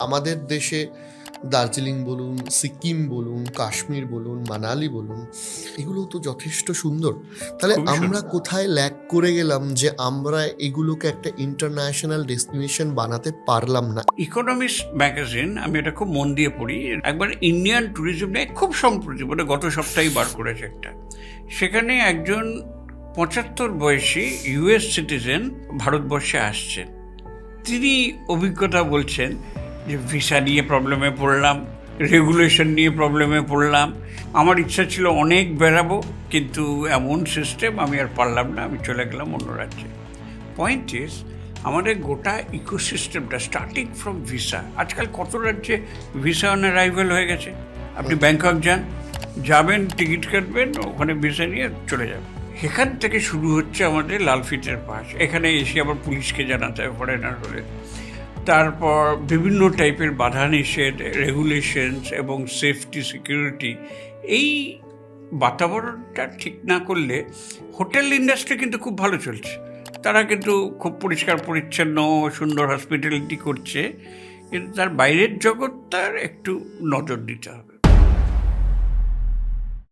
আমাদের দেশে দার্জিলিং বলুন, সিকিম বলুন, কাশ্মীর বলুন, মানালি বলুন, এগুলো তো যথেষ্ট সুন্দর। তাহলে খুবই আমরা সুন্দর। কোথায় ল্যাক করে গেলাম যে আমরা এগুলোকে একটা ইন্টারন্যাশনাল ডেস্টিনেশন বানাতে পারলাম না? ইকোনমিস্ট ম্যাগাজিন, আমি এটা খুব মন দিয়ে পড়ি, একবার ইন্ডিয়ান ট্যুরিজম নিয়ে খুব সম্প্রতি, মানে গত সপ্তাহেই বার করেছে একটা। সেখানে একজন 75 বয়সী ইউএস সিটিজেন ভারতবর্ষে আসছেন। তিনি অভিজ্ঞতা বলছেন যে ভিসা নিয়ে প্রবলেমে পড়লাম, রেগুলেশন নিয়ে প্রবলেমে পড়লাম, আমার ইচ্ছা ছিল অনেক বেড়াবো, কিন্তু এমন সিস্টেম আমি আর পারলাম না, আমি চলে গেলাম অন্য রাজ্যে। পয়েন্ট ইজ, আমাদের গোটা ইকোসিস্টেমটা স্টার্টিং ফ্রম ভিসা, আজকাল কত রাজ্যে ভিসা অন অ্যারাইভাল হয়ে গেছে। আপনি ব্যাংকক যাবেন, টিকিট কাটবেন, ওখানে ভিসা নিয়ে চলে যাবেন। এখান থেকে শুরু হচ্ছে আমাদের লাল ফিতের পাস। এখানে এসে আবার পুলিশকে জানাতে হয় ফরেনার হলে। তারপর বিভিন্ন টাইপের বাধা নিষেধ, রেগুলেশনস এবং সেফটি সিকিউরিটি, এই বাতাবরণটা ঠিক না করলে হোটেল ইন্ডাস্ট্রি কিন্তু খুব ভালো চলছে, তারা কিন্তু খুব পরিষ্কার পরিচ্ছন্ন সুন্দর হসপিটালিটি করছে, কিন্তু তার বাইরের জগৎটার একটু নজর দিতে হবে।